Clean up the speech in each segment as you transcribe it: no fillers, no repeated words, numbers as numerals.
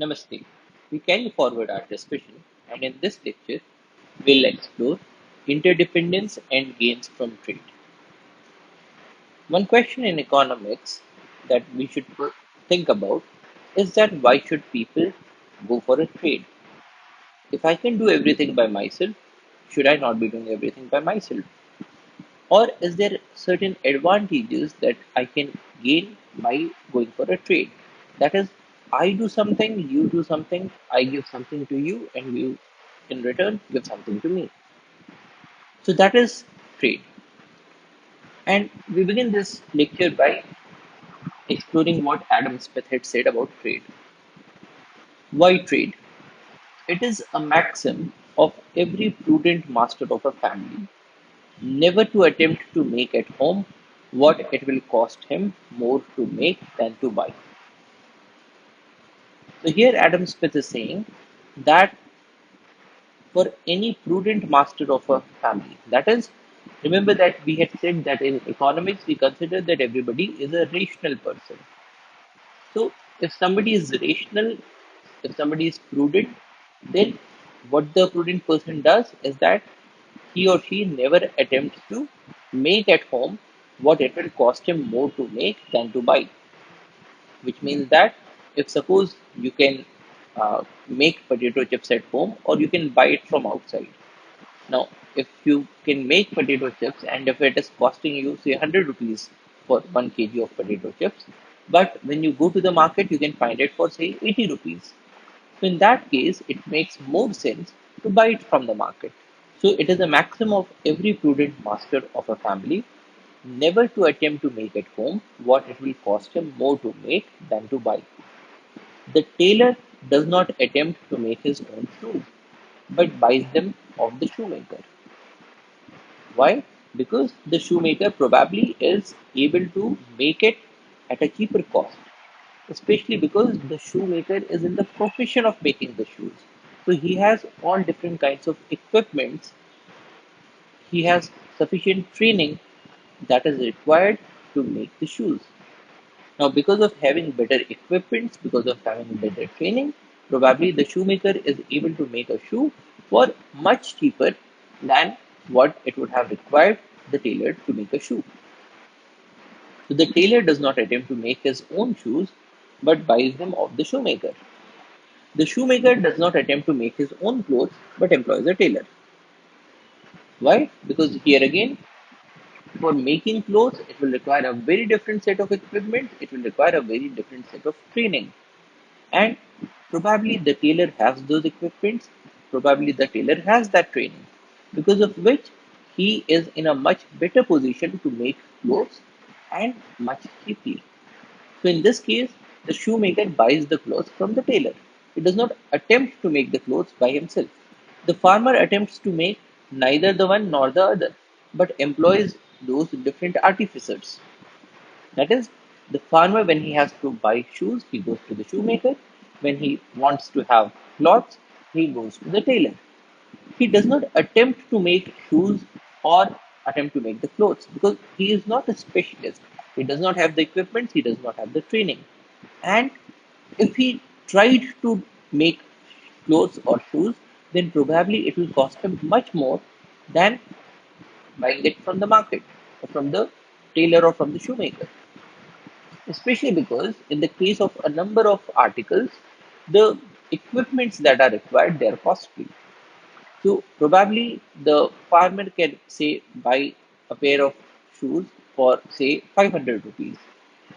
Namaste. We carry forward our discussion, and in this lecture, we'll explore interdependence and gains from trade. One question in economics that we should think about is that why should people go for a trade? If I can do everything by myself, should I not be doing everything by myself? Or is there certain advantages that I can gain by going for a trade? That is, I do something, you do something, I give something to you, and you in return give something to me. So that is trade. And we begin this lecture by exploring what Adam Smith had said about trade. Why trade? It is a maxim of every prudent master of a family never to attempt to make at home what it will cost him more to make than to buy. So here Adam Smith is saying that for any prudent master of a family, that is, remember that we had said that in economics we consider that everybody is a rational person. So if somebody is rational, if somebody is prudent, then what the prudent person does is that he or she never attempts to make at home what it will cost him more to make than to buy, which means that if suppose you can make potato chips at home or you can buy it from outside. Now, if you can make potato chips and if it is costing you say 100 rupees for 1 kg of potato chips, but when you go to the market, you can find it for say 80 rupees. So in that case, it makes more sense to buy it from the market. So it is a maxim of every prudent master of a family never to attempt to make at home what it will cost him more to make than to buy. The tailor does not attempt to make his own shoes, but buys them of the shoemaker. Why? Because the shoemaker probably is able to make it at a cheaper cost, especially because the shoemaker is in the profession of making the shoes. So he has all different kinds of equipments, he has sufficient training that is required to make the shoes. Now, because of having better equipments, because of having better training, probably the shoemaker is able to make a shoe for much cheaper than what it would have required the tailor to make a shoe. So the tailor does not attempt to make his own shoes, but buys them of the shoemaker. The shoemaker does not attempt to make his own clothes, but employs a tailor. Why? Because here again, for making clothes, it will require a very different set of equipment, it will require a very different set of training. And probably the tailor has those equipments, probably the tailor has that training, because of which he is in a much better position to make clothes and much cheaply. So in this case, the shoemaker buys the clothes from the tailor. He does not attempt to make the clothes by himself. The farmer attempts to make neither the one nor the other, but employs those different artificers. That is, the farmer, when he has to buy shoes, he goes to the shoemaker. When he wants to have cloths, he goes to the tailor. He does not attempt to make shoes or attempt to make the clothes because he is not a specialist. He does not have the equipment, he does not have the training. And if he tried to make clothes or shoes, then probably it will cost him much more than buying it from the market or from the tailor or from the shoemaker. Especially because in the case of a number of articles, the equipments that are required, they are costly. So probably the farmer can say buy a pair of shoes for say 500 rupees.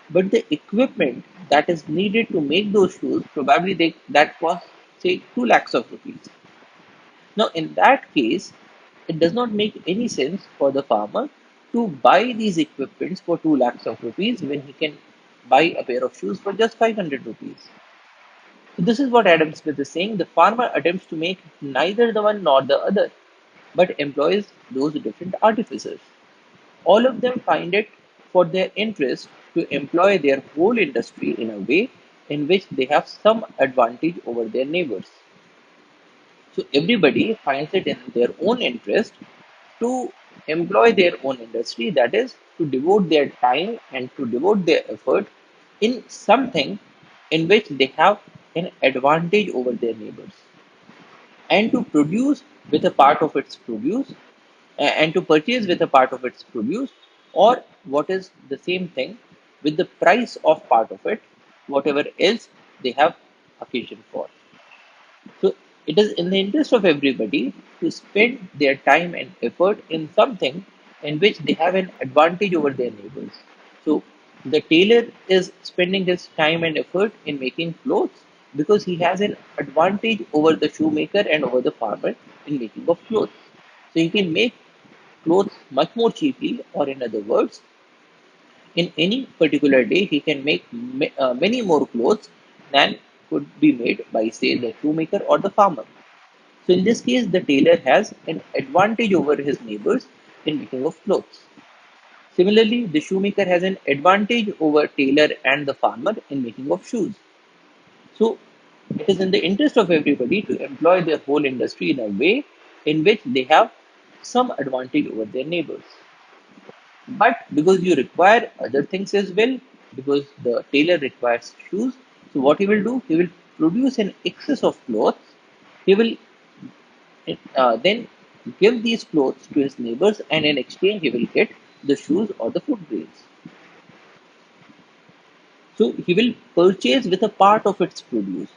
But the equipment that is needed to make those shoes probably that costs say 2 lakhs of rupees. Now in that case, it does not make any sense for the farmer to buy these equipments for 2 lakhs of rupees when he can buy a pair of shoes for just 500 rupees. So this is what Adam Smith is saying. The farmer attempts to make neither the one nor the other, but employs those different artificers. All of them find it for their interest to employ their whole industry in a way in which they have some advantage over their neighbors. So everybody finds it in their own interest to employ their own industry, that is, to devote their time and to devote their effort in something in which they have an advantage over their neighbors, and to produce with a part of its produce, and to purchase with a part of its produce, or what is the same thing, with the price of part of it, whatever else they have occasion for. So it is in the interest of everybody to spend their time and effort in something in which they have an advantage over their neighbors. So the tailor is spending his time and effort in making clothes because he has an advantage over the shoemaker and over the farmer in making of clothes. So he can make clothes much more cheaply, or in other words, in any particular day, he can make many more clothes than could be made by, say, the shoemaker or the farmer. So, in this case, the tailor has an advantage over his neighbors in making of clothes. Similarly, the shoemaker has an advantage over tailor and the farmer in making of shoes. So, it is in the interest of everybody to employ their whole industry in a way in which they have some advantage over their neighbors. But because you require other things as well, because the tailor requires shoes, so what he will do, he will produce an excess of clothes. He will then give these clothes to his neighbors, and in exchange, he will get the shoes or the food grains. So he will purchase with a part of its produce,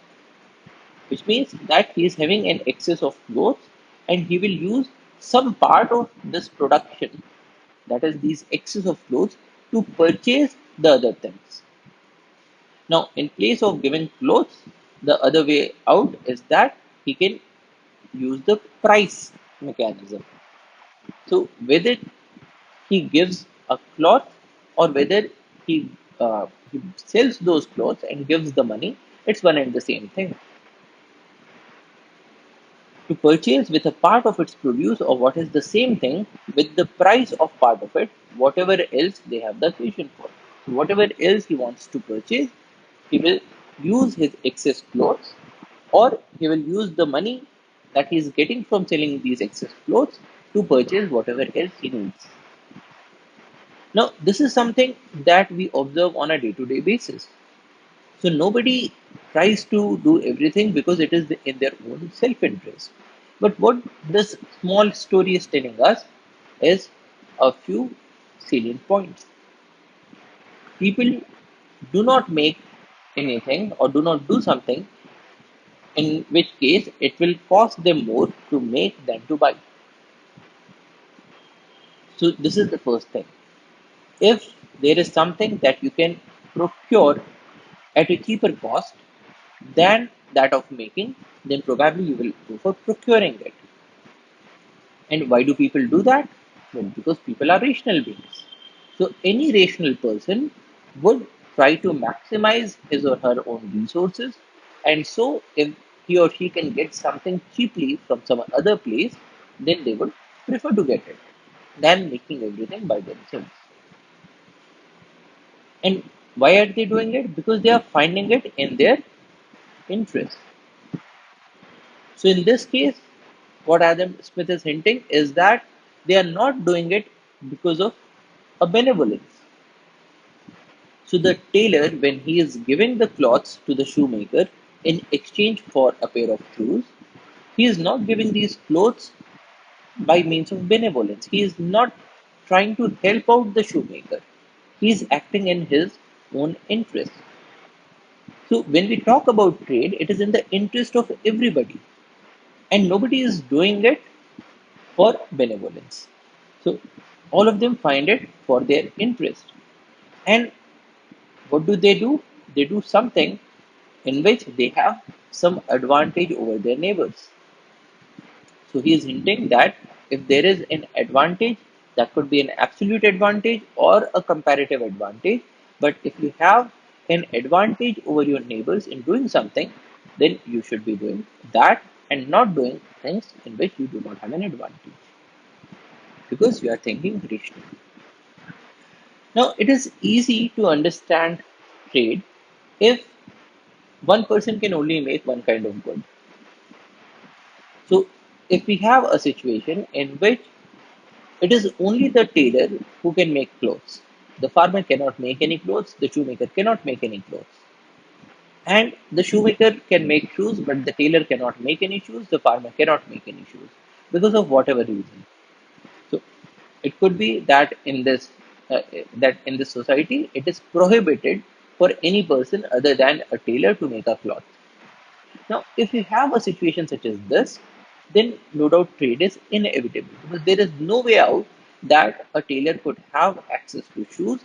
which means that he is having an excess of clothes, and he will use some part of this production, that is, these excess of clothes, to purchase the other things. Now, in place of giving clothes, the other way out is that he can use the price mechanism. So, whether he gives a cloth or whether he sells those clothes and gives the money, it's one and the same thing. To purchase with a part of its produce, or what is the same thing, with the price of part of it, whatever else they have the occasion for. So whatever else he wants to purchase, he will use his excess clothes, or he will use the money that he is getting from selling these excess clothes to purchase whatever else he needs. Now, this is something that we observe on a day to day basis. So, nobody tries to do everything because it is in their own self interest. But what this small story is telling us is a few salient points. People do not make anything or do not do something in which case it will cost them more to make than to buy. So, this is the first thing. If there is something that you can procure at a cheaper cost than that of making, then probably you will go for procuring it. And why do people do that? Well, because people are rational beings. So any rational person would try to maximize his or her own resources. And so if he or she can get something cheaply from some other place, then they would prefer to get it than making everything by themselves. And why are they doing it? Because they are finding it in their interest. So in this case, what Adam Smith is hinting is that they are not doing it because of a benevolence. So the tailor, when he is giving the cloths to the shoemaker in exchange for a pair of shoes, he is not giving these clothes by means of benevolence. He is not trying to help out the shoemaker. He is acting in his own interest. So when we talk about trade, it is in the interest of everybody, and nobody is doing it for benevolence. So all of them find it for their interest. And what do? They do something in which they have some advantage over their neighbors. So he is hinting that if there is an advantage, that could be an absolute advantage or a comparative advantage. But if you have an advantage over your neighbors in doing something, then you should be doing that and not doing things in which you do not have an advantage because you are thinking rationally. Now, it is easy to understand trade if one person can only make one kind of good. So, if we have a situation in which it is only the tailor who can make clothes, the farmer cannot make any clothes, the shoemaker cannot make any clothes. And the shoemaker can make shoes, but the tailor cannot make any shoes, the farmer cannot make any shoes because of whatever reason. So it could be that in this society it is prohibited for any person other than a tailor to make a cloth. Now, if you have a situation such as this, then no doubt trade is inevitable because there is no way out that a tailor could have access to shoes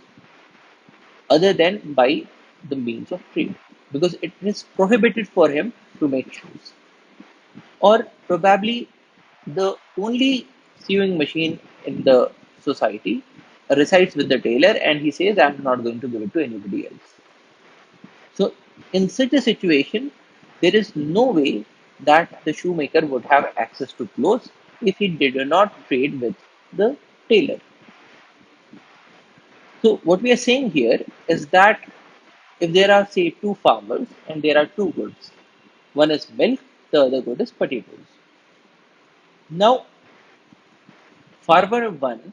other than by the means of trade because it is prohibited for him to make shoes. Or probably the only sewing machine in the society resides with the tailor and he says, I'm not going to give it to anybody else. So, in such a situation, there is no way that the shoemaker would have access to clothes if he did not trade with the tailor. So, what we are saying here is that if there are, say, two farmers and there are two goods, one is milk, the other good is potatoes. Now, farmer one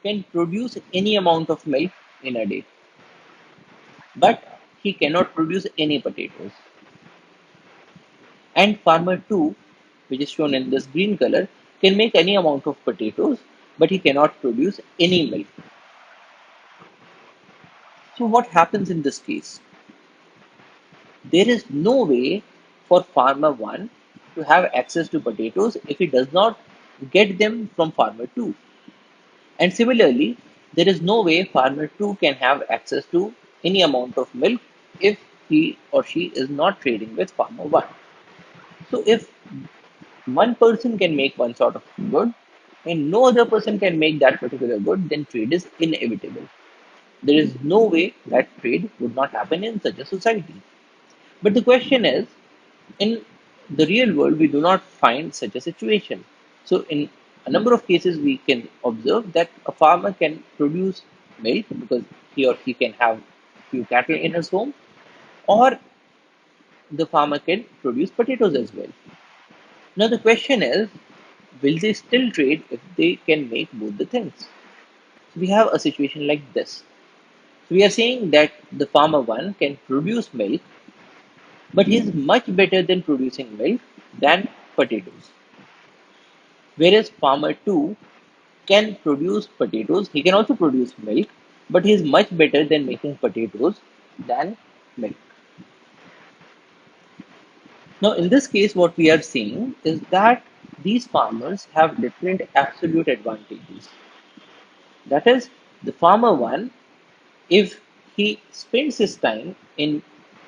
can produce any amount of milk in a day, but he cannot produce any potatoes. And farmer 2, which is shown in this green color, can make any amount of potatoes, but he cannot produce any milk. So what happens in this case? There is no way for farmer 1 to have access to potatoes if he does not get them from farmer 2. And similarly, there is no way farmer 2 can have access to any amount of milk if he or she is not trading with farmer 1. So if one person can make one sort of good and no other person can make that particular good, then trade is inevitable. There is no way that trade would not happen in such a society. But the question is, in the real world, we do not find such a situation. So, in a number of cases, we can observe that a farmer can produce milk because he or she can have few cattle in his home, or the farmer can produce potatoes as well. Now, the question is, will they still trade if they can make both the things? So we have a situation like this. So we are saying that the farmer one can produce milk, but he is much better than producing milk than potatoes. Whereas farmer two can produce potatoes, he can also produce milk, but he is much better than making potatoes than milk. Now, in this case, what we are seeing is that these farmers have different absolute advantages. That is, the farmer one, if he spends his time in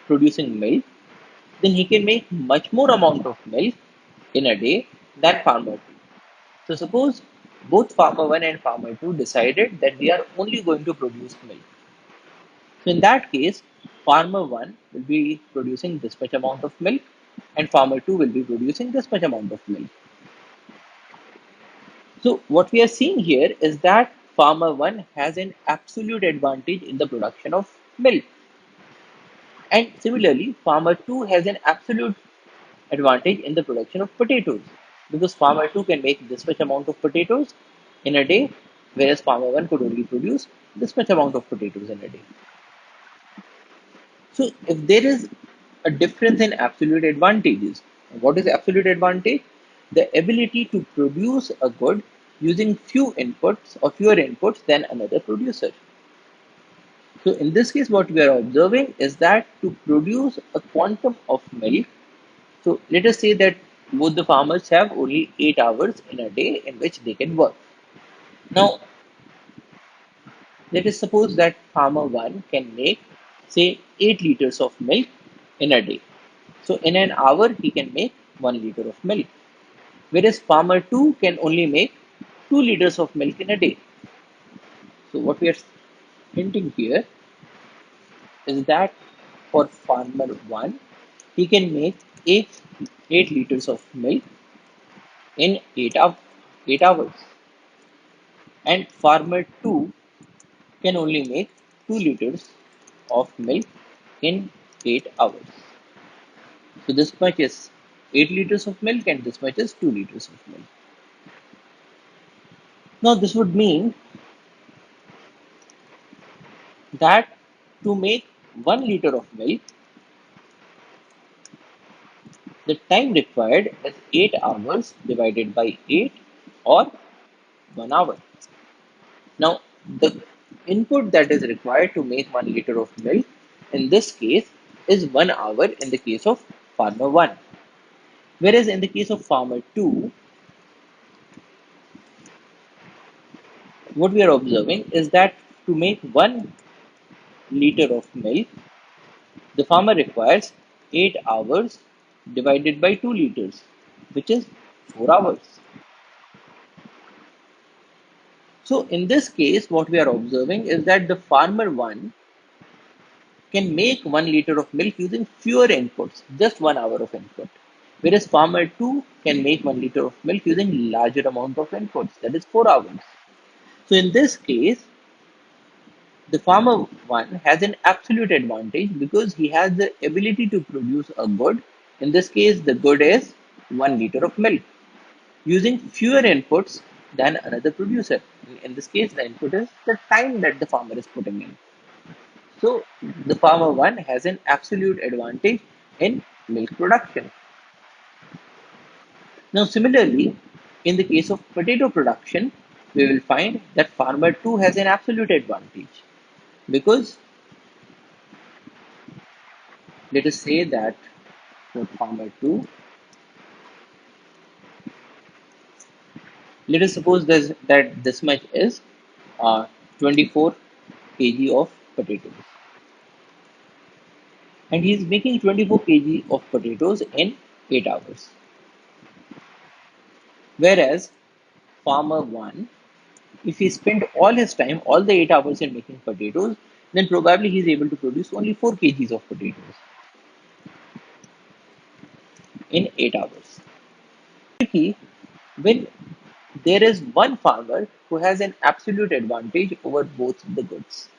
producing milk, then he can make much more amount of milk in a day than farmer 2. So suppose both farmer 1 and farmer 2 decided that they are only going to produce milk. So in that case, farmer 1 will be producing this much amount of milk and farmer 2 will be producing this much amount of milk. So what we are seeing here is that farmer 1 has an absolute advantage in the production of milk. And similarly, farmer 2 has an absolute advantage in the production of potatoes because farmer 2 can make this much amount of potatoes in a day, whereas farmer 1 could only produce this much amount of potatoes in a day. So, if there is a difference in absolute advantages, what is absolute advantage? The ability to produce a good using few inputs or fewer inputs than another producer. So, in this case, what we are observing is that to produce a quantum of milk. So let us say that both the farmers have only 8 hours in a day in which they can work. Now, let us suppose that farmer 1 can make, say, 8 liters of milk in a day. So in an hour, he can make 1 liter of milk. Whereas farmer 2 can only make 2 liters of milk in a day. So what we are hinting here is that for farmer 1, he can make 8 liters of milk in 8 hours. And farmer 2 can only make 2 liters of milk in 8 hours. So this much is 8 liters of milk and this much is 2 liters of milk. Now this would mean that to make 1 liter of milk, The time required is 8 hours divided by 8 or 1 hour. Now, the input that is required to make 1 liter of milk in this case is 1 hour in the case of farmer 1. Whereas in the case of farmer 2, what we are observing is that to make 1 liter of milk, the farmer requires 8 hours divided by 2 liters, which is 4 hours. So in this case, what we are observing is that the farmer 1 can make 1 liter of milk using fewer inputs, just 1 hour of input. Whereas farmer 2 can make 1 liter of milk using larger amount of inputs, that is 4 hours. So in this case, the farmer 1 has an absolute advantage because he has the ability to produce a good. In this case, the good is 1 liter of milk using fewer inputs than another producer. In this case, the input is the time that the farmer is putting in. So the farmer 1 has an absolute advantage in milk production. Now, similarly, in the case of potato production, we will find that farmer 2 has an absolute advantage because let us say that for farmer 2, let us suppose that this much is 24 kg of potatoes, and he is making 24 kg of potatoes in 8 hours. Whereas farmer 1, if he spent all his time, all the 8 hours in making potatoes, then probably he is able to produce only 4 kgs of potatoes in 8 hours. Tricky when there is one farmer who has an absolute advantage over both the goods.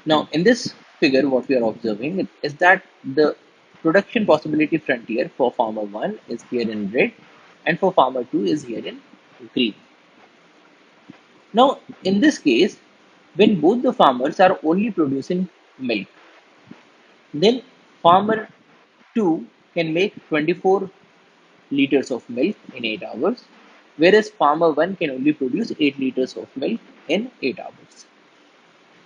Now, in this figure, what we are observing is that the production possibility frontier for farmer 1 is here in red and for farmer 2 is here in green. Now, in this case, when both the farmers are only producing milk, then farmer 2 can make 24 liters of milk in 8 hours, whereas farmer 1 can only produce 8 liters of milk in 8 hours.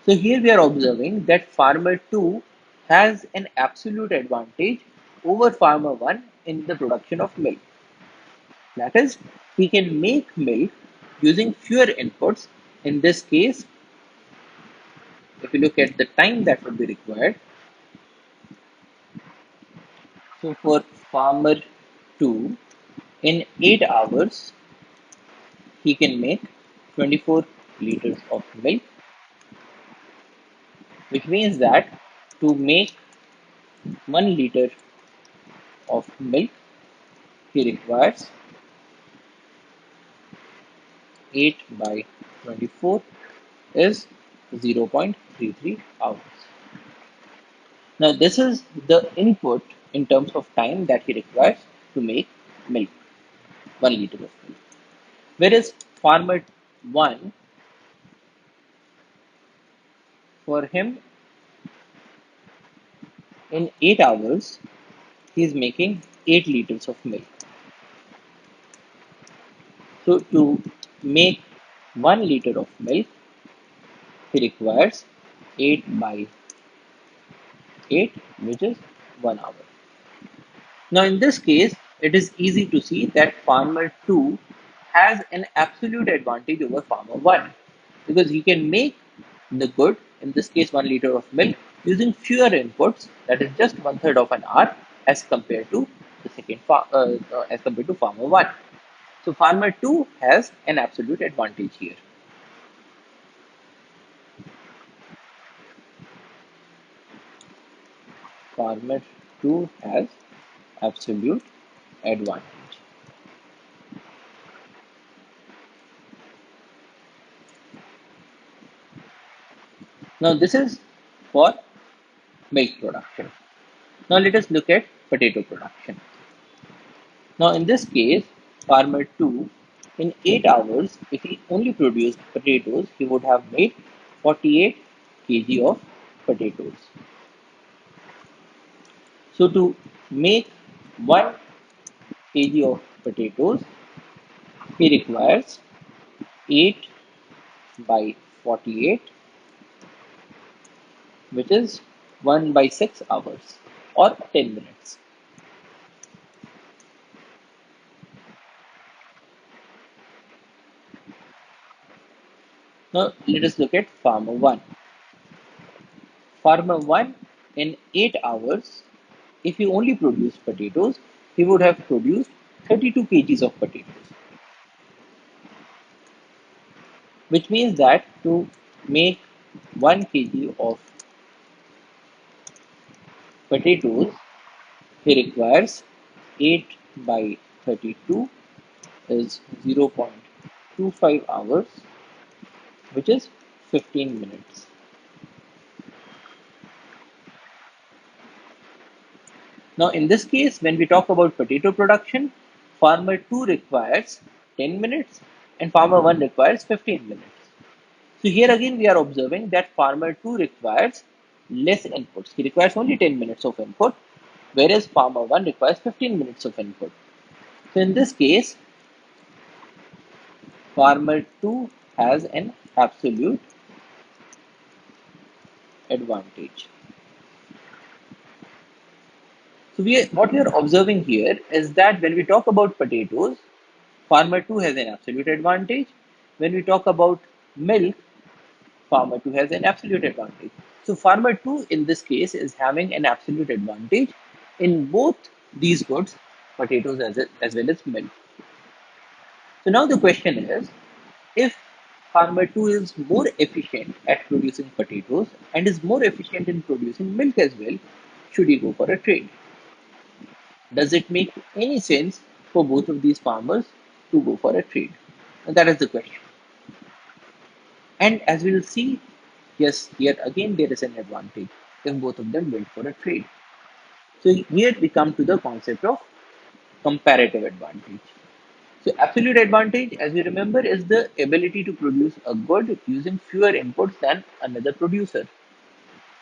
So here we are observing that farmer 2 has an absolute advantage over farmer 1 in the production of milk. That is, he can make milk using fewer inputs. In this case, if you look at the time that would be required, so for farmer 2, in 8 hours, he can make 24 liters of milk, which means that to make 1 liter of milk, he requires 8 by 24 is 0.33 hours. Now, this is the input in terms of time that he requires to make milk, 1 liter of milk. Whereas farmer 1, for him, in 8 hours, he is making 8 liters of milk. So, to make 1 liter of milk, he requires 8 by 8, which is 1 hour. Now, in this case, it is easy to see that farmer 2 has an absolute advantage over farmer 1 because he can make the good, in this case 1 liter of milk, using fewer inputs, that is just 1/3 of an hour as compared to as compared to farmer 1. So farmer 2 has an absolute advantage here. Farmer 2 has absolute advantage. Now this is for milk production. Now let us look at potato production. Now in this case, farmer 2, in 8 hours, if he only produced potatoes, he would have made 48 kg of potatoes. So to make 1 kg of potatoes, he requires 8 by 48, which is 1 by 6 hours or 10 minutes. Now let us look at farmer 1. Farmer 1 in 8 hours, if he only produced potatoes, he would have produced 32 kgs of potatoes, which means that to make 1 kg of potatoes, he requires 8 by 32 is 0.25 hours, which is 15 minutes. Now, in this case, when we talk about potato production, farmer 2 requires 10 minutes and farmer 1 requires 15 minutes. So here again, we are observing that farmer 2 requires less inputs. He requires only 10 minutes of input, whereas farmer 1 requires 15 minutes of input. So in this case, farmer 2 has an absolute advantage. So what we are observing here is that when we talk about potatoes, farmer 2 has an absolute advantage. When we talk about milk, farmer 2 has an absolute advantage. So farmer 2 in this case is having an absolute advantage in both these goods, potatoes as well as milk. So now the question is, if farmer 2 is more efficient at producing potatoes and is more efficient in producing milk as well, should he go for a trade? Does it make any sense for both of these farmers to go for a trade? And that is the question. And as we will see, yes, here again there is an advantage if both of them went for a trade. So here we come to the concept of comparative advantage. So absolute advantage, as we remember, is the ability to produce a good using fewer inputs than another producer.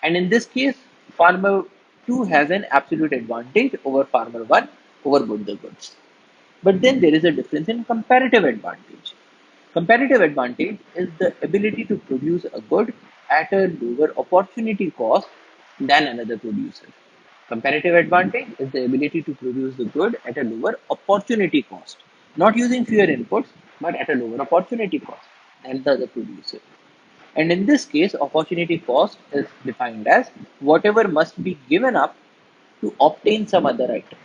And in this case, farmer 2 has an absolute advantage over farmer 1 over both the goods. But then there is a difference in comparative advantage. Comparative advantage is the ability to produce a good at a lower opportunity cost than another producer. Comparative advantage is the ability to produce the good at a lower opportunity cost, not using fewer inputs, but at a lower opportunity cost than the other producer. And in this case, opportunity cost is defined as whatever must be given up to obtain some other item.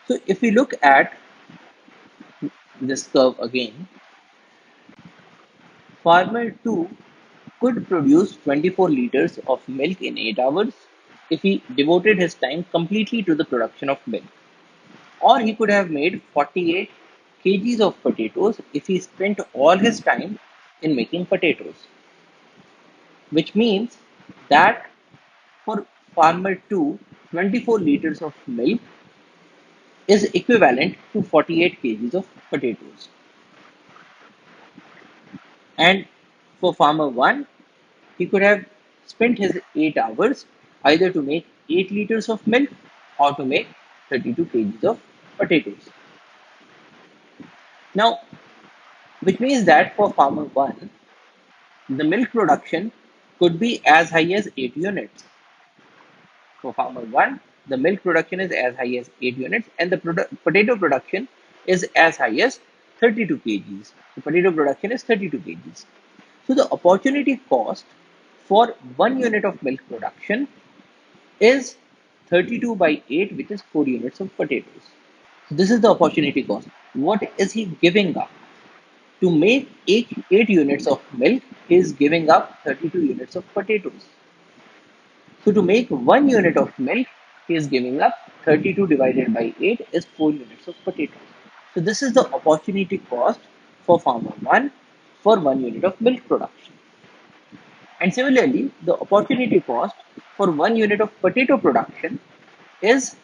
So if we look at this curve again, farmer 2 could produce 24 liters of milk in 8 hours if he devoted his time completely to the production of milk. Or he could have made 48 kgs of potatoes if he spent all his time in making potatoes, which means that for farmer 2, 24 liters of milk is equivalent to 48 kgs of potatoes. And for farmer 1, he could have spent his 8 hours either to make 8 liters of milk or to make 32 kgs of potatoes. Now, which means that for farmer 1, the milk production could be as high as 8 units. For farmer 1, the milk production is as high as 8 units and the potato production is as high as 32 kgs. The potato production is 32 kgs. So the opportunity cost for 1 unit of milk production is 32 by 8, which is 4 units of potatoes. So this is the opportunity cost. What is he giving up? To make 8 units of milk, he is giving up 32 units of potatoes. So to make 1 unit of milk, he is giving up 32 divided by 8 is 4 units of potatoes. So this is the opportunity cost for farmer 1 for 1 unit of milk production. And similarly, the opportunity cost for 1 unit of potato production is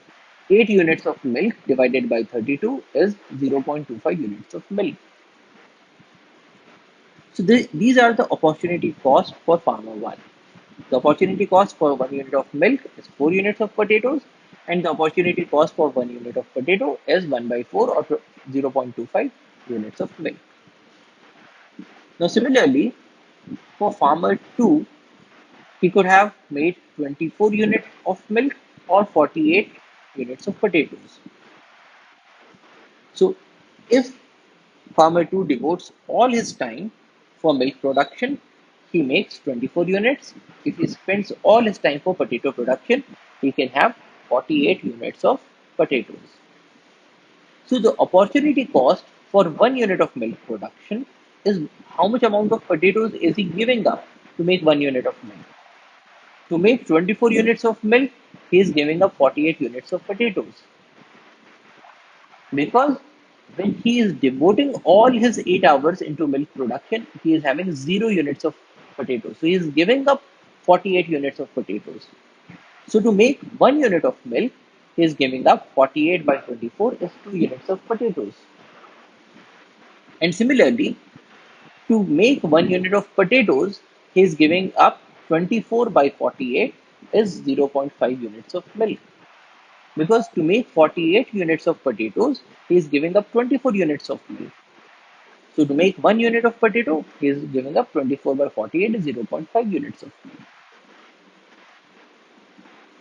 8 units of milk divided by 32 is 0.25 units of milk. So these are the opportunity cost for farmer 1. The opportunity cost for 1 unit of milk is 4 units of potatoes, and the opportunity cost for 1 unit of potato is 1 by 4 or 0.25 units of milk. Now, similarly, for farmer 2, he could have made 24 units of milk or 48 units of potatoes. So, if farmer 2 devotes all his time for milk production, he makes 24 units. If he spends all his time for potato production, he can have 48 units of potatoes. So the opportunity cost for 1 unit of milk production is how much amount of potatoes is he giving up to make 1 unit of milk. To make 24 units of milk, he is giving up 48 units of potatoes. Because when he is devoting all his 8 hours into milk production, he is having 0 units of potatoes. So he is giving up 48 units of potatoes. So to make 1 unit of milk, he is giving up 48 by 24 is 2 units of potatoes. And similarly, to make 1 unit of potatoes, he is giving up 24 by 48 is 0.5 units of milk. Because to make 48 units of potatoes, he is giving up 24 units of milk. So to make 1 unit of potato, he is giving up 24 by 48 is 0.5 units of milk.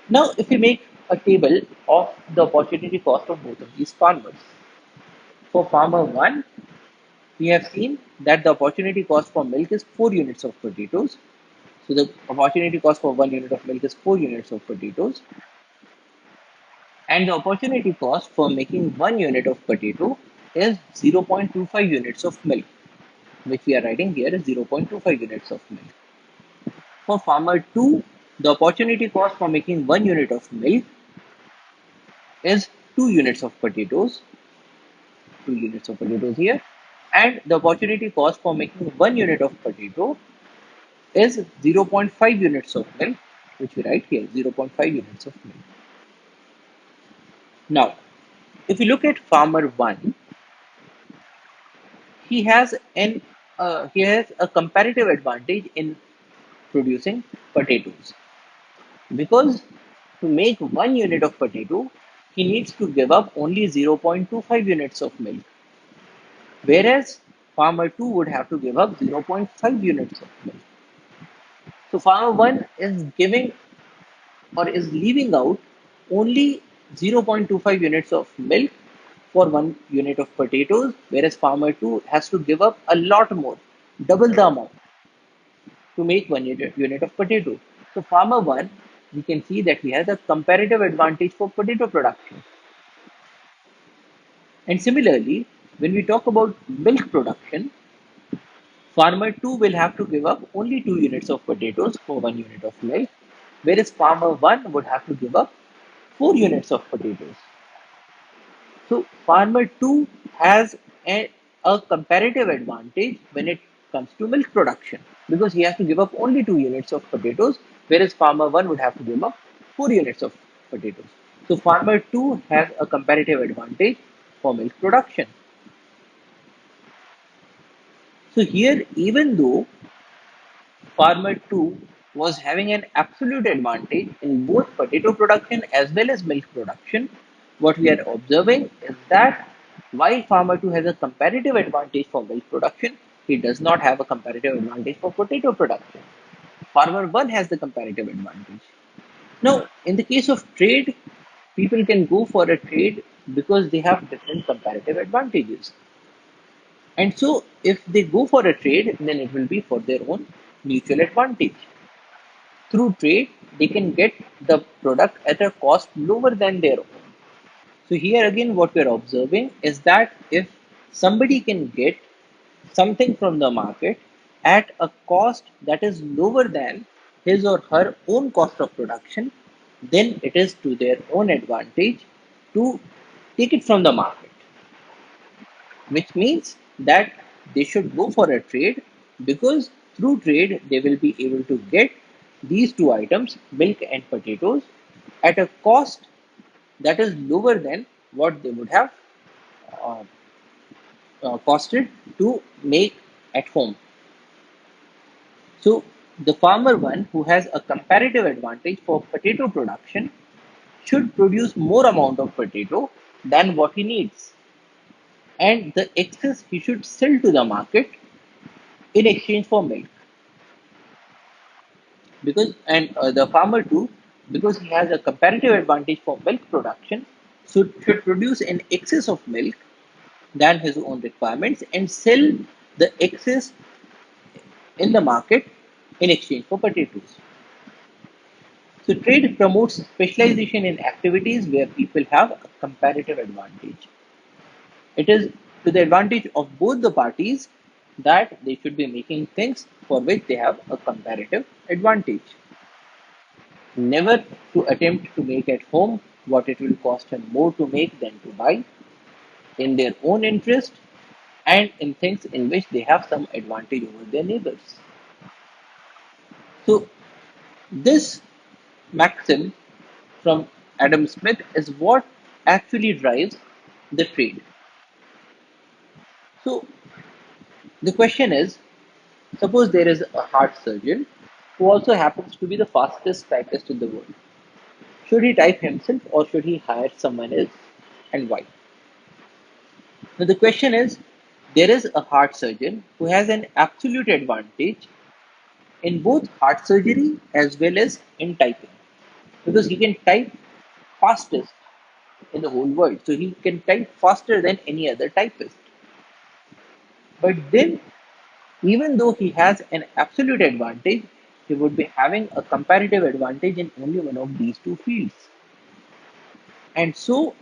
Now, if we make a table of the opportunity cost of both of these farmers, for farmer 1, we have seen that the opportunity cost for milk is 4 units of potatoes. So the opportunity cost for 1 unit of milk is 4 units of potatoes. And the opportunity cost for making 1 unit of potato is 0.25 units of milk, which we are writing here is 0.25 units of milk. For farmer 2, the opportunity cost for making 1 unit of milk is 2 units of potatoes, 2 units of potatoes here. And the opportunity cost for making 1 unit of potato is 0.5 units of milk, which we write here 0.5 units of milk. Now, if you look at farmer 1, he has an he has a comparative advantage in producing potatoes because to make 1 unit of potato, he needs to give up only 0.25 units of milk, whereas farmer 2 would have to give up 0.5 units of milk. So farmer 1 is giving or is leaving out only 0.25 units of milk for 1 unit of potatoes, whereas farmer 2 has to give up a lot more, double the amount to make 1 unit of potato. So farmer 1, we can see that he has a comparative advantage for potato production. And similarly, when we talk about milk production, farmer 2 will have to give up only 2 units of potatoes for 1 unit of milk, whereas farmer 1 would have to give up 4 units of potatoes. So farmer 2 has a comparative advantage when it comes to milk production because he has to give up only 2 units of potatoes, whereas farmer 1 would have to give up 4 units of potatoes. So farmer 2 has a comparative advantage for milk production. So here, even though farmer 2 was having an absolute advantage in both potato production as well as milk production, what we are observing is that while farmer 2 has a comparative advantage for milk production, he does not have a comparative advantage for potato production. Farmer 1 has the comparative advantage. Now, in the case of trade, people can go for a trade because they have different comparative advantages. And so, if they go for a trade, then it will be for their own mutual advantage. Through trade, they can get the product at a cost lower than their own. So, here again, what we're observing is that if somebody can get something from the market at a cost that is lower than his or her own cost of production, then it is to their own advantage to take it from the market, which means that they should go for a trade because through trade they will be able to get these two items, milk and potatoes, at a cost that is lower than what they would have uh, costed to make at home. So The farmer one who has a comparative advantage for potato production should produce more amount of potato than what he needs, and the excess he should sell to the market in exchange for milk. Because and the farmer too, because he has a comparative advantage for milk production, should produce an excess of milk than his own requirements and sell the excess in the market in exchange for potatoes. So trade promotes specialization in activities where people have a comparative advantage. It is to the advantage of both the parties that they should be making things for which they have a comparative advantage. Never to attempt to make at home what it will cost them more to make than to buy, in their own interest and in things in which they have some advantage over their neighbors. So, this maxim from Adam Smith is what actually drives the trade. So, the question is, suppose there is a heart surgeon who also happens to be the fastest typist in the world. Should he type himself or should he hire someone else, and why? Now, the question is, there is a heart surgeon who has an absolute advantage in both heart surgery as well as in typing, because he can type fastest in the whole world. So he can type faster than any other typist. But then, even though he has an absolute advantage, he would be having a comparative advantage in only one of these two fields. And so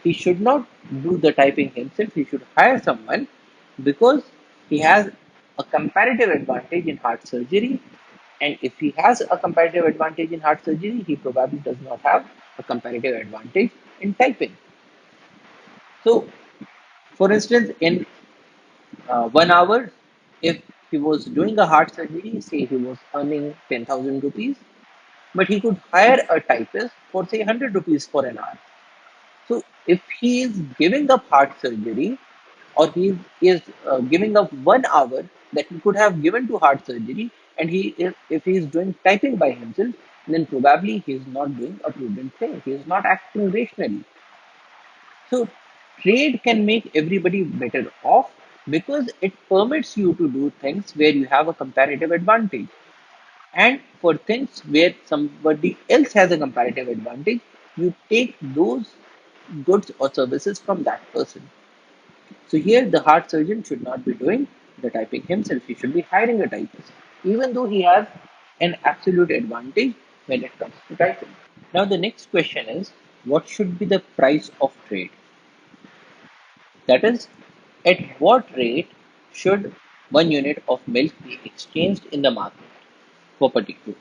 he should not do the typing himself, he should hire someone because he has a comparative advantage in heart surgery. And if he has a comparative advantage in heart surgery, he probably does not have a comparative advantage in typing. So, for instance, in 1 hour, if he was doing a heart surgery, say he was earning 10,000 rupees, but he could hire a typist for say 100 rupees for an hour. So if he is giving up heart surgery, or he is giving up 1 hour that he could have given to heart surgery, and if he is doing typing by himself, then probably he is not doing a prudent thing. He is not acting rationally. So trade can make everybody better off because it permits you to do things where you have a comparative advantage. And for things where somebody else has a comparative advantage, you take those goods or services from that person. So here the heart surgeon should not be doing the typing himself. He should be hiring a typist, even though he has an absolute advantage when it comes to typing. Now the next question is, what should be the price of trade? That is, at what rate should 1 unit of milk be exchanged in the market for potatoes?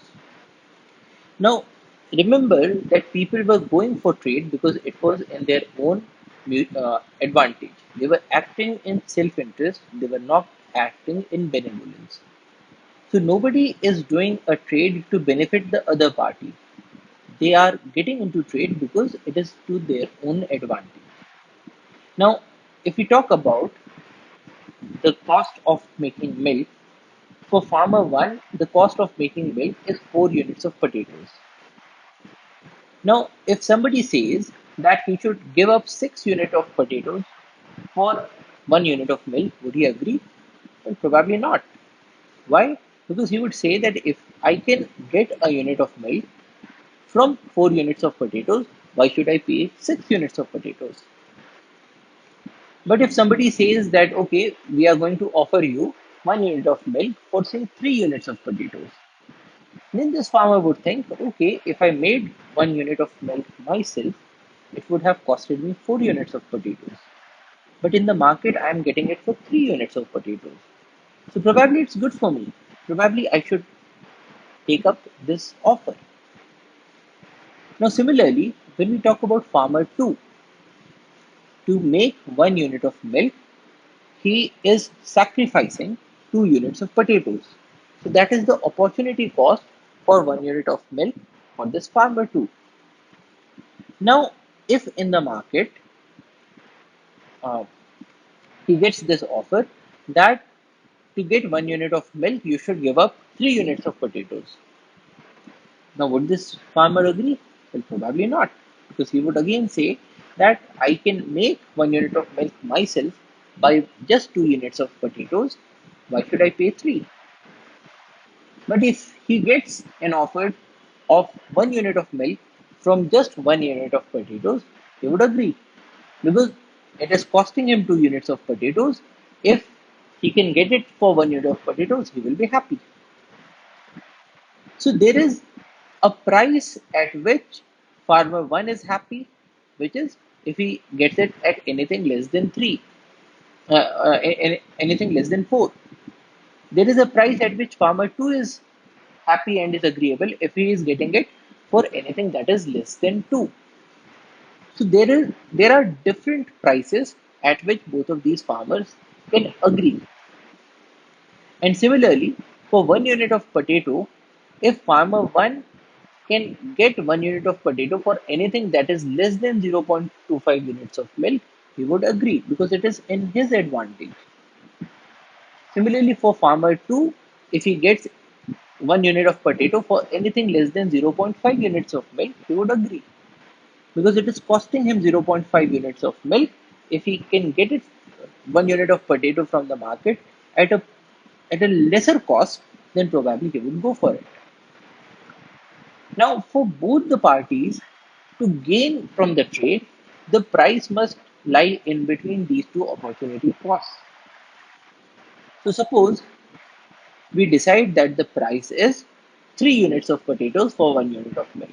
Now, remember that people were going for trade because it was in their own advantage. They were acting in self interest, they were not acting in benevolence. So, nobody is doing a trade to benefit the other party. They are getting into trade because it is to their own advantage. Now, if we talk about the cost of making milk, for farmer one, the cost of making milk is 4 units of potatoes. Now, if somebody says that he should give up 6 units of potatoes for 1 unit of milk, would he agree? Well, probably not. Why? Because he would say that if I can get a unit of milk from 4 units of potatoes, why should I pay 6 units of potatoes? But if somebody says that, okay, we are going to offer you 1 unit of milk for say 3 units of potatoes, then this farmer would think, okay, if I made 1 unit of milk myself, it would have costed me 4 units of potatoes. But in the market, I am getting it for 3 units of potatoes. So probably it's good for me. Probably I should take up this offer. Now, similarly, when we talk about farmer 2, to make 1 unit of milk, he is sacrificing 2 units of potatoes. So that is the opportunity cost for 1 unit of milk for this farmer 2. Now, if in the market uh, he gets this offer that to get 1 unit of milk, you should give up 3 units of potatoes. Now, would this farmer agree? Well, probably not, because he would again say that I can make 1 unit of milk myself by just 2 units of potatoes. Why should I pay three? But if he gets an offer of 1 unit of milk from just 1 unit of potatoes, he would agree, because it is costing him 2 units of potatoes. If he can get it for 1 unit of potatoes, he will be happy. So there is a price at which farmer one is happy, which is if he gets it at anything less than three, anything less than four. There is a price at which farmer two is happy and is agreeable if he is getting it for anything that is less than two. So there are different prices at which both of these farmers can agree. And similarly, for 1 unit of potato, if farmer 1 can get 1 unit of potato for anything that is less than 0.25 units of milk, he would agree because it is in his advantage. Similarly, for farmer 2, if he gets 1 unit of potato for anything less than 0.5 units of milk, he would agree because it is costing him 0.5 units of milk. If he can get it 1 unit of potato from the market at a lesser cost, then probably he would go for it. Now, for both the parties to gain from the trade, the price must lie in between these two opportunity costs. So, suppose we decide that the price is 3 units of potatoes for 1 unit of milk.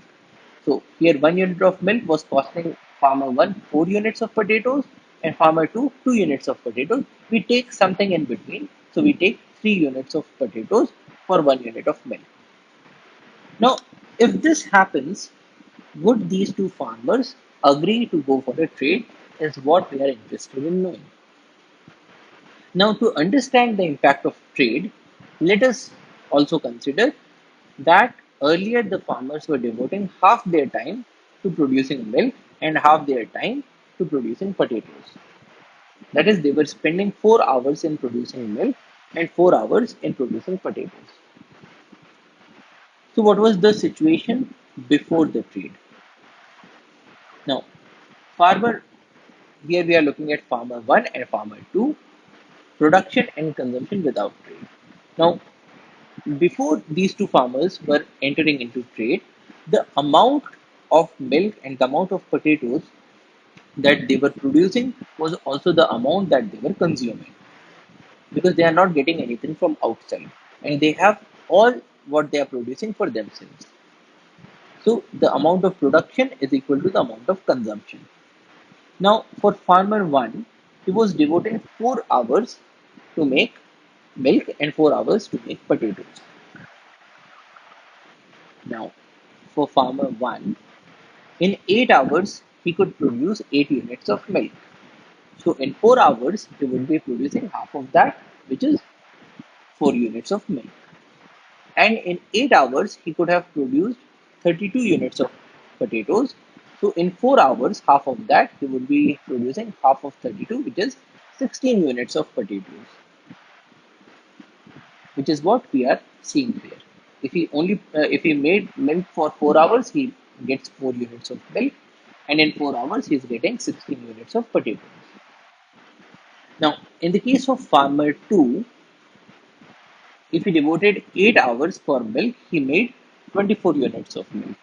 So, here 1 unit of milk was costing farmer 1 4 units of potatoes and farmer 2 2 units of potatoes. We take something in between. So, we take 3 units of potatoes for 1 unit of milk. Now, if this happens, would these two farmers agree to go for a trade? Is what we are interested in knowing. Now, to understand the impact of trade, let us also consider that earlier the farmers were devoting half their time to producing milk and half their time to producing potatoes. That is, they were spending 4 hours in producing milk and 4 hours in producing potatoes. So, what was the situation before the trade? Now, farmer here we are looking at farmer 1 and farmer 2, production and consumption without trade. Now, before these two farmers were entering into trade, the amount of milk and the amount of potatoes that they were producing was also the amount that they were consuming because they are not getting anything from outside and they have all what they are producing for themselves. So, the amount of production is equal to the amount of consumption. Now, for farmer 1, he was devoting 4 hours to make milk and 4 hours to make potatoes. Now, for farmer 1, in 8 hours, he could produce 8 units of milk. So, in 4 hours, he would be producing half of that, which is 4 units of milk. And in 8 hours, he could have produced 32 units of potatoes. So, in 4 hours, half of that, he would be producing half of 32, which is 16 units of potatoes, which is what we are seeing here. If he made milk for 4 hours, he gets 4 units of milk, and in 4 hours, he is getting 16 units of potatoes. Now, in the case of farmer 2, if he devoted 8 hours for milk, he made 24 units of milk.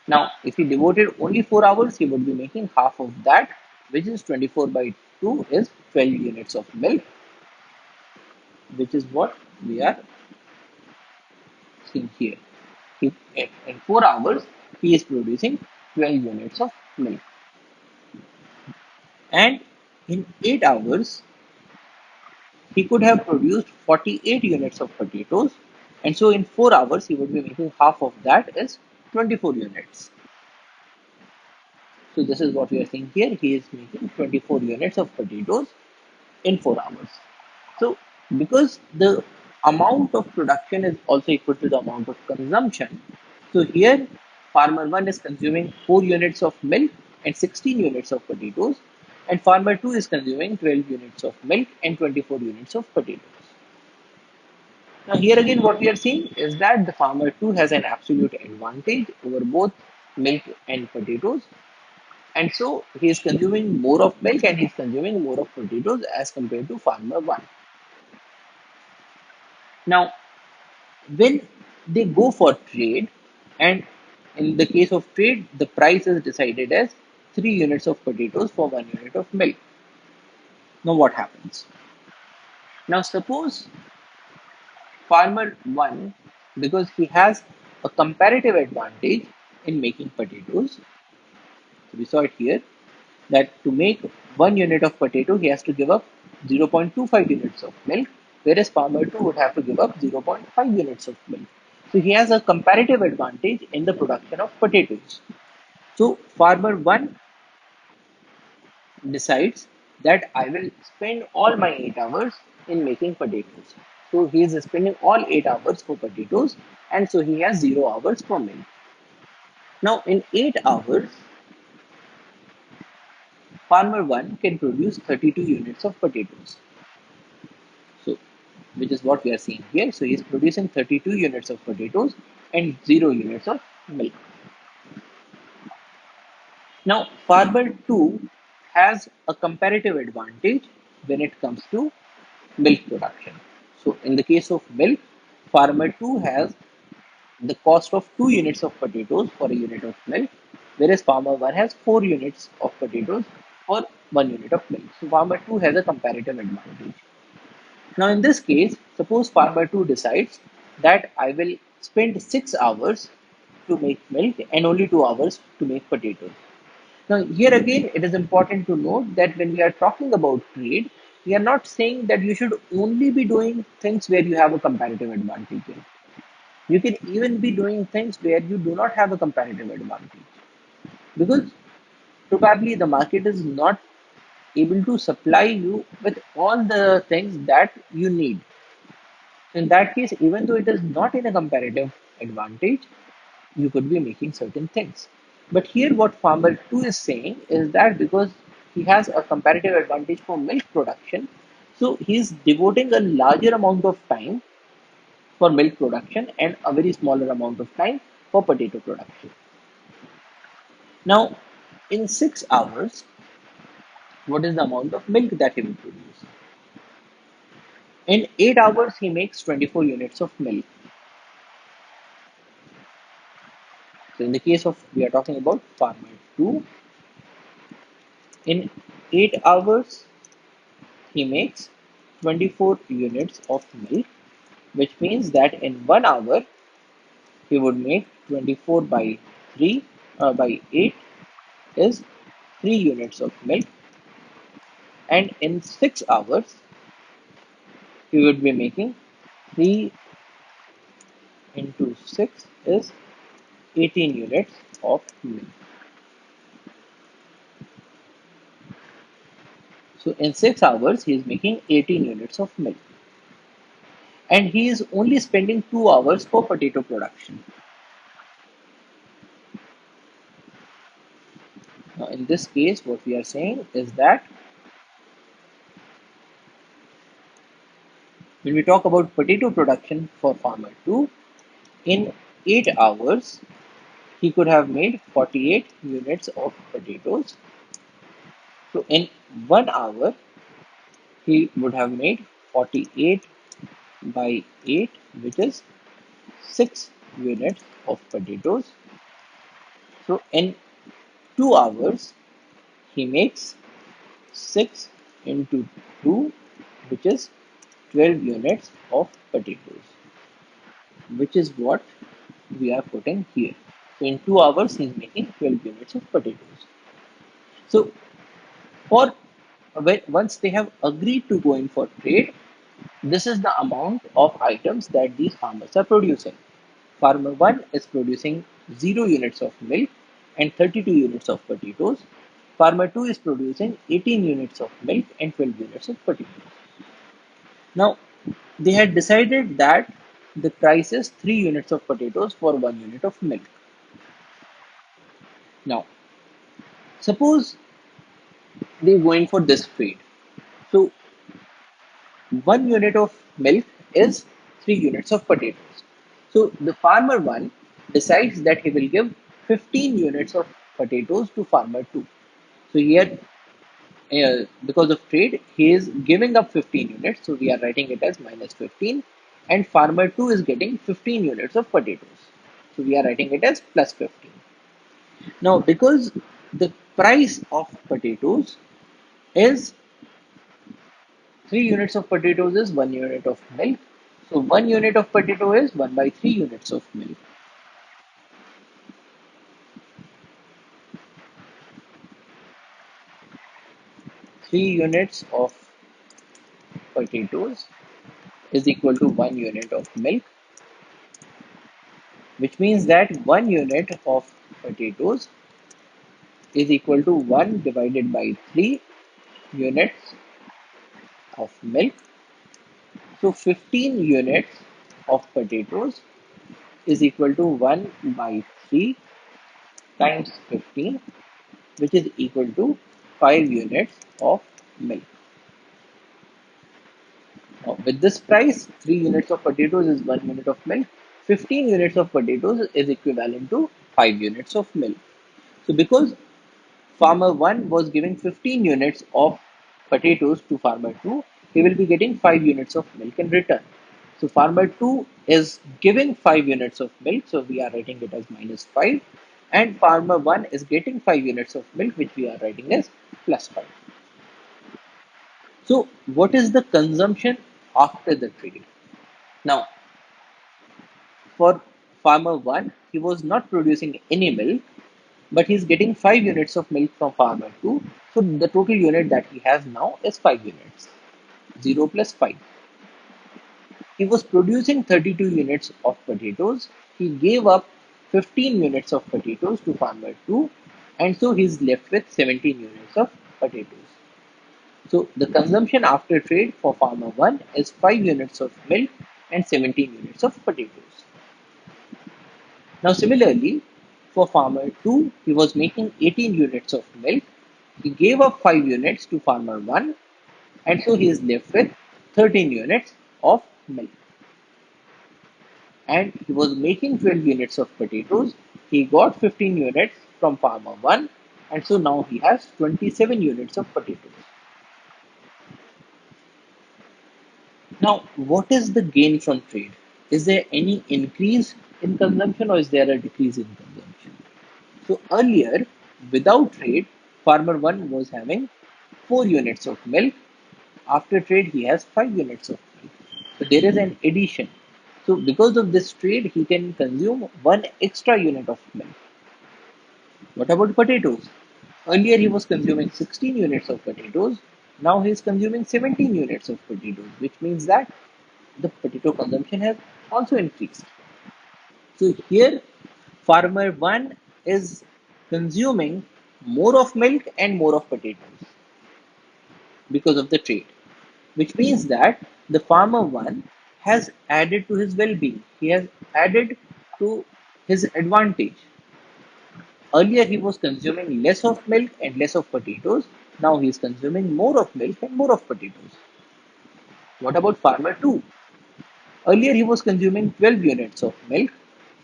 Now, if he devoted only 4 hours, he would be making half of that, which is 24 by 2 is 12 units of milk, which is what we are seeing here. In 4 hours, he is producing 12 units of milk. And in 8 hours, he could have produced 48 units of potatoes. And so in 4 hours, he would be making half of that is 24 units. So this is what we are seeing here. He is making 24 units of potatoes in 4 hours. So because the amount of production is also equal to the amount of consumption, so here farmer 1 is consuming 4 units of milk and 16 units of potatoes, and farmer 2 is consuming 12 units of milk and 24 units of potatoes. Now, here again, what we are seeing is that the farmer too has an absolute advantage over both milk and potatoes, and so he is consuming more of milk and he is consuming more of potatoes as compared to farmer one. Now, when they go for trade, and in the case of trade, the price is decided as 3 units of potatoes for 1 unit of milk. Now, what happens? Now, suppose farmer one, because he has a comparative advantage in making potatoes, so we saw it here that to make 1 unit of potato, he has to give up 0.25 units of milk, whereas farmer 2 would have to give up 0.5 units of milk. So he has a comparative advantage in the production of potatoes. So farmer 1 decides that I will spend all my 8 hours in making potatoes. So he is spending all 8 hours for potatoes, and so he has 0 hours for milk. Now in 8 hours, farmer 1 can produce 32 units of potatoes. So, which is what we are seeing here. So, he is producing 32 units of potatoes and 0 units of milk. Now, farmer 2 has a comparative advantage when it comes to milk production. So, in the case of milk, farmer 2 has the cost of 2 units of potatoes for a unit of milk, whereas farmer 1 has 4 units of potatoes for 1 unit of milk. So, farmer 2 has a comparative advantage. Now, in this case, suppose farmer 2 decides that I will spend 6 hours to make milk and only 2 hours to make potatoes. Now, here again, it is important to note that when we are talking about trade, we are not saying that you should only be doing things where you have a comparative advantage in. You can even be doing things where you do not have a comparative advantage, because probably the market is not able to supply you with all the things that you need. In that case, even though it is not in a comparative advantage, you could be making certain things. But here, what farmer 2 is saying is that because he has a comparative advantage for milk production, so he is devoting a larger amount of time for milk production and a very smaller amount of time for potato production. Now, in 6 hours, what is the amount of milk that he will produce? In 8 hours, he makes 24 units of milk. So in the case of, we are talking about farmer 2, in 8 hours he makes 24 units of milk, which means that in 1 hour he would make 24 by 3 by 8 is 3 units of milk, and in 6 hours he would be making 3 into 6 is 18 units of milk. So in 6 hours he is making 18 units of milk, and he is only spending 2 hours for potato production. Now, in this case, what we are saying is that when we talk about potato production for farmer 2, in 8 hours, he could have made 48 units of potatoes. So, in 1 hour, he would have made 48 by 8, which is 6 units of potatoes. So, in 2 hours, he makes 6 into 2, which is 12 units of potatoes, which is what we are putting here. So in 2 hours, he's making 12 units of potatoes. So for once they have agreed to go in for trade, this is the amount of items that these farmers are producing. Farmer 1 is producing 0 units of milk and 32 units of potatoes. Farmer 2 is producing 18 units of milk and 12 units of potatoes. Now, they had decided that the price is 3 units of potatoes for 1 unit of milk. Now, suppose they go in for this trade. So, 1 unit of milk is 3 units of potatoes. So the farmer 1 decides that he will give 15 units of potatoes to farmer 2. So here, because of trade, he is giving up 15 units. So we are writing it as minus 15. And farmer 2 is getting 15 units of potatoes. So we are writing it as plus 15. Now, because the price of potatoes is 3 units of potatoes is 1 unit of milk. So 1 unit of potato is 1 by 3 units of milk. 3 units of potatoes is equal to 1 unit of milk, which means that 1 unit of potatoes is equal to 1 divided by 3 units of milk. So 15 units of potatoes is equal to 1 by 3 times 15, which is equal to 5 units of milk. Now, with this price, 3 units of potatoes is 1 unit of milk. 15 units of potatoes is equivalent to 5 units of milk. So, because farmer 1 was giving 15 units of potatoes to farmer 2, he will be getting 5 units of milk in return. So, farmer 2 is giving 5 units of milk, so we are writing it as minus 5. And farmer 1 is getting 5 units of milk, which we are writing as plus 5. So, what is the consumption after the trade? Now, for farmer 1, he was not producing any milk, but he's getting 5 units of milk from farmer 2. So, the total unit that he has now is 5 units. 0 plus 5. He was producing 32 units of potatoes. He gave up 15 units of potatoes to farmer 2, and so he's left with 17 units of potatoes. So, the consumption after trade for farmer 1 is 5 units of milk and 17 units of potatoes. Now, similarly, for farmer 2, he was making 18 units of milk. He gave up 5 units to farmer 1, and so he is left with 13 units of milk. And he was making 12 units of potatoes. He got 15 units from farmer 1, and so now he has 27 units of potatoes. Now, what is the gain from trade? Is there any increase in consumption or is there a decrease in consumption? So earlier, without trade, farmer 1 was having 4 units of milk. After trade, he has 5 units of milk. So there is an addition. So because of this trade, he can consume 1 extra unit of milk. What about potatoes? Earlier, he was consuming 16 units of potatoes. Now he is consuming 17 units of potatoes, which means that the potato consumption has also increased. So here farmer 1 is consuming more of milk and more of potatoes because of the trade, which means that the farmer 1 has added to his well-being. He has added to his advantage. Earlier he was consuming less of milk and less of potatoes. Now he is consuming more of milk and more of potatoes. What about farmer 2? Earlier he was consuming 12 units of milk.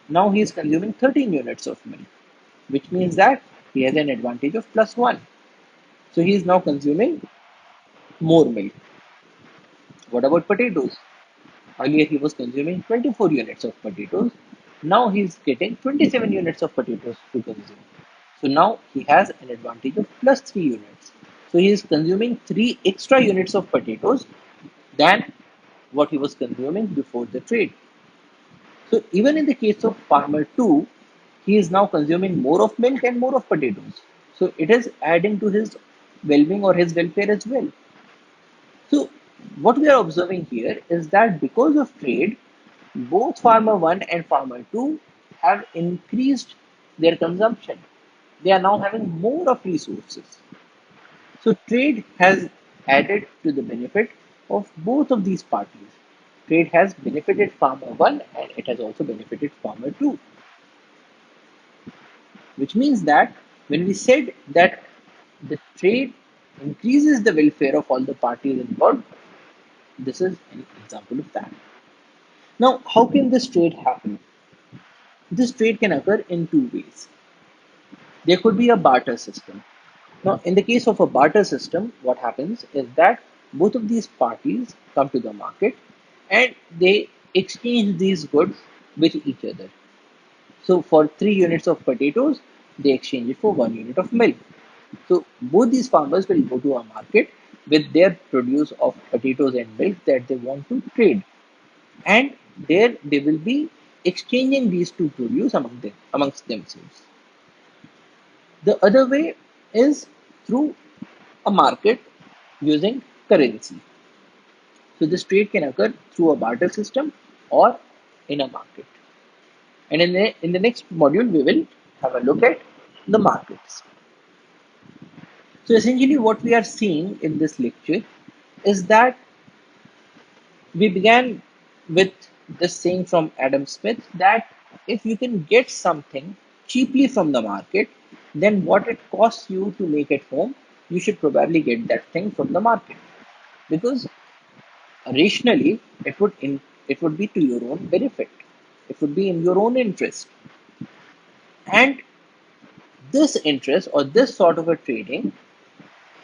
Now he is consuming 13 units of milk, which means that he has an advantage of plus 1. So he is now consuming more milk. What about potatoes? Earlier he was consuming 24 units of potatoes. Now he is getting 27 units of potatoes to consume. So now he has an advantage of plus 3 units. So he is consuming 3 extra units of potatoes than what he was consuming before the trade. So even in the case of farmer 2, he is now consuming more of milk and more of potatoes. So it is adding to his well-being or his welfare as well. So what we are observing here is that because of trade, both farmer 1 and farmer 2 have increased their consumption. They are now having more of resources. So trade has added to the benefit of both of these parties. Trade has benefited farmer 1 and it has also benefited farmer 2, which means that when we said that the trade increases the welfare of all the parties involved, this is an example of that. Now, how can this trade happen? This trade can occur in two ways. There could be a barter system. Now, in the case of a barter system, what happens is that both of these parties come to the market and they exchange these goods with each other. So, for 3 units of potatoes, they exchange it for 1 unit of milk. So, both these farmers will go to a market with their produce of potatoes and milk that they want to trade, and there they will be exchanging these two produce amongst themselves. The other way is through a market using currency. So this trade can occur through a barter system or in a market. And in the next module, we will have a look at the markets. So essentially what we are seeing in this lecture is that we began with this saying from Adam Smith that if you can get something cheaply from the market, then what it costs you to make at home, you should probably get that thing from the market. Because rationally, it would be to your own benefit. It would be in your own interest. And this interest or this sort of a trading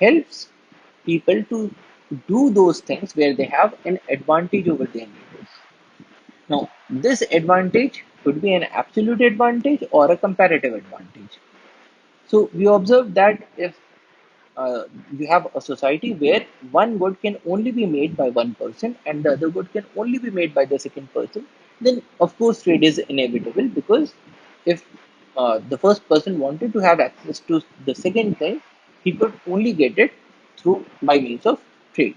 helps people to do those things where they have an advantage over their neighbors. Now, this advantage could be an absolute advantage or a comparative advantage. So, we observe that if you have a society where one good can only be made by one person and the other good can only be made by the second person, then of course trade is inevitable, because if the first person wanted to have access to the second thing, he could only get it through by means of trade.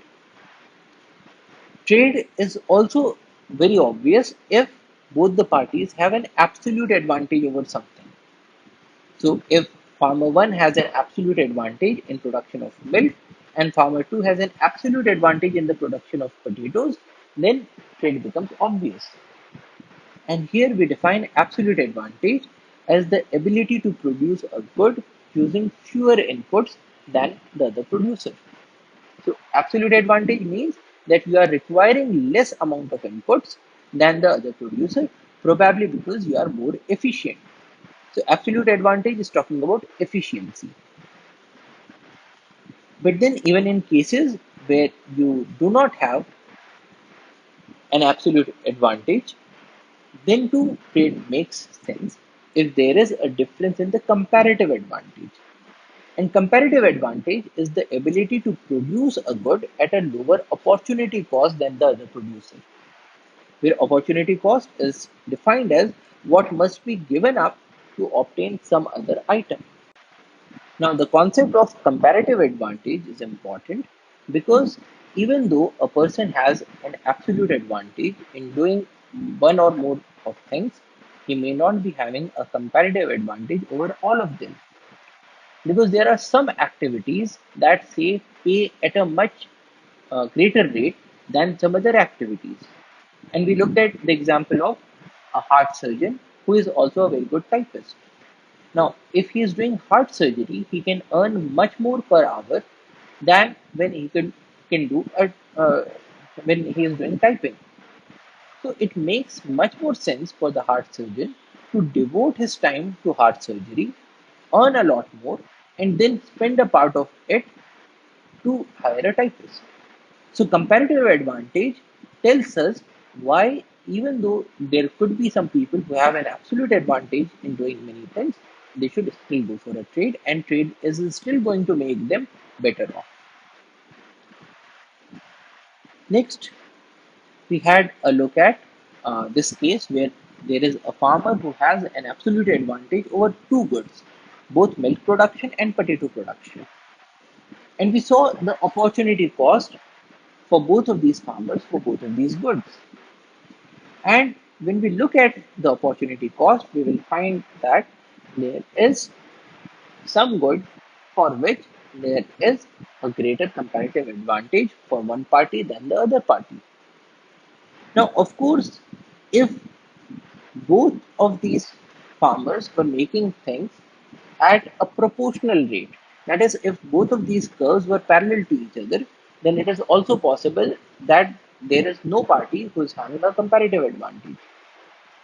Trade is also very obvious if both the parties have an absolute advantage over something. So if farmer 1 has an absolute advantage in production of milk and farmer 2 has an absolute advantage in the production of potatoes, then trade becomes obvious. And here we define absolute advantage as the ability to produce a good using fewer inputs than the other producer. So absolute advantage means that you are requiring less amount of inputs than the other producer, probably because you are more efficient. So absolute advantage is talking about efficiency. But then even in cases where you do not have an absolute advantage, then too trade makes sense if there is a difference in the comparative advantage. And comparative advantage is the ability to produce a good at a lower opportunity cost than the other producer, where opportunity cost is defined as what must be given up to obtain some other item. Now, the concept of comparative advantage is important because even though a person has an absolute advantage in doing one or more of things, he may not be having a comparative advantage over all of them, because there are some activities that say pay at a much greater rate than some other activities. And we looked at the example of a heart surgeon who is also a very good typist. Now, if he is doing heart surgery, he can earn much more per hour than when he can do when he is doing typing. So it makes much more sense for the heart surgeon to devote his time to heart surgery, earn a lot more, and then spend a part of it to hire a typist. So comparative advantage tells us why, even though there could be some people who have an absolute advantage in doing many things, they should still go for a trade, and trade is still going to make them better off. Next, we had a look at this case where there is a farmer who has an absolute advantage over two goods, both milk production and potato production. And we saw the opportunity cost for both of these farmers for both of these goods. And when we look at the opportunity cost, we will find that there is some good for which there is a greater comparative advantage for one party than the other party. Now, of course, if both of these farmers were making things at a proportional rate, that is, if both of these curves were parallel to each other, then it is also possible that there is no party who is having a comparative advantage.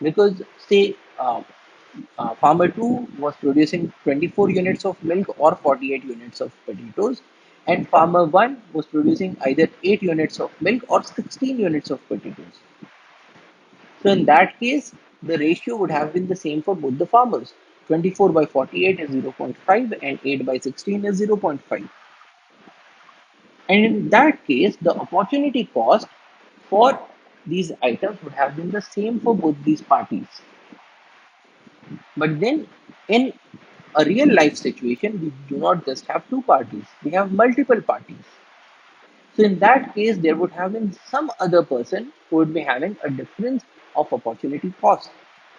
Because, say, farmer 2 was producing 24 units of milk or 48 units of potatoes, and farmer 1 was producing either 8 units of milk or 16 units of potatoes. So, in that case, the ratio would have been the same for both the farmers. 24 by 48 is 0.5 and 8 by 16 is 0.5. And in that case, the opportunity cost for these items would have been the same for both these parties. But then in a real life situation, we do not just have two parties, we have multiple parties. So in that case, there would have been some other person who would be having a difference of opportunity cost.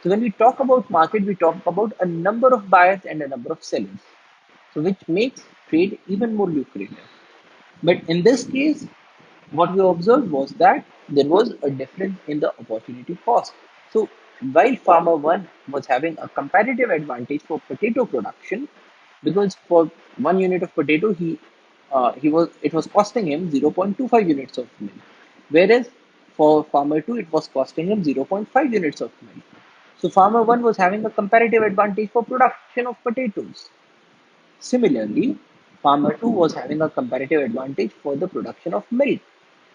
So when we talk about market, we talk about a number of buyers and a number of sellers. So which makes trade even more lucrative. But in this case, what we observed was that there was a difference in the opportunity cost. So while farmer one was having a competitive advantage for potato production, because for 1 unit of potato he was it was costing him 0.25 units of milk, whereas for farmer two it was costing him 0.5 units of milk. So farmer one was having a comparative advantage for production of potatoes. Similarly, farmer 2 was having a comparative advantage for the production of milk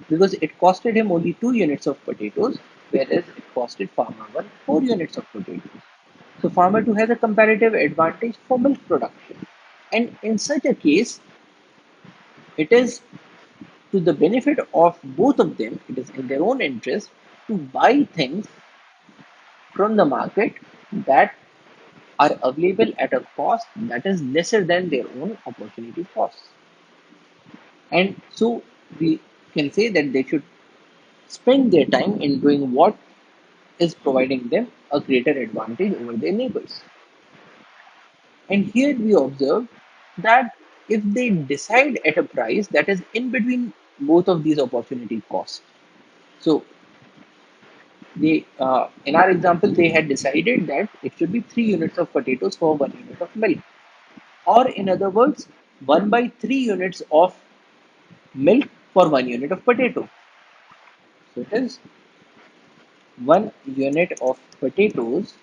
because it costed him only 2 units of potatoes, whereas it costed farmer 1 4 units of potatoes. So, farmer 2 has a comparative advantage for milk production. And in such a case, it is to the benefit of both of them, it is in their own interest to buy things from the market that are available at a cost that is lesser than their own opportunity costs. And so we can say that they should spend their time in doing what is providing them a greater advantage over their neighbors. And here we observe that if they decide at a price that is in between both of these opportunity costs, so they in our example they had decided that it should be 3 units of potatoes for 1 unit of milk, or in other words, 1 by 3 units of milk for 1 unit of potato. So it is 1 unit of potatoes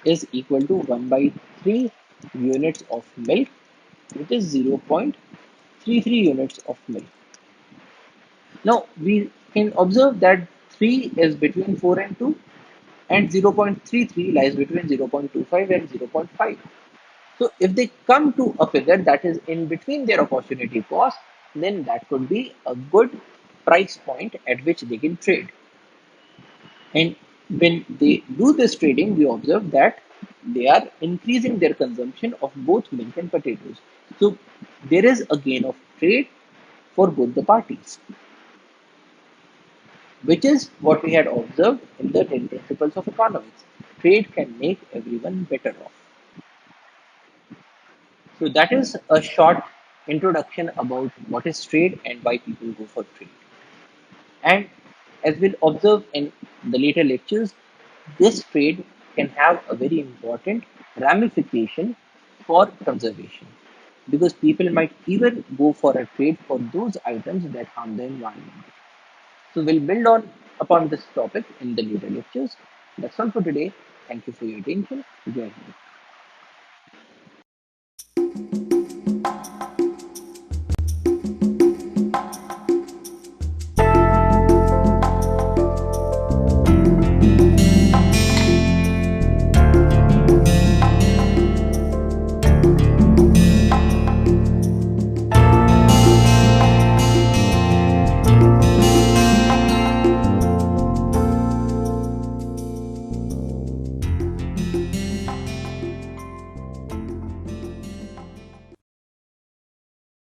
is equal to 1 by 3 units of milk, which is 0.33 units of milk. Now we can observe that 3 is between 4 and 2, and 0.33 lies between 0.25 and 0.5. So if they come to a figure that is in between their opportunity cost, then that could be a good price point at which they can trade. And when they do this trading, we observe that they are increasing their consumption of both milk and potatoes. So there is a gain of trade for both the parties, which is what we had observed in the 10 principles of economics. Trade can make everyone better off. So that is a short introduction about what is trade and why people go for trade. And as we'll observe in the later lectures, this trade can have a very important ramification for conservation because people might even go for a trade for those items that harm the environment. So we'll build on upon this topic in the later lectures. That's all for today. Thank you for your attention. Join me.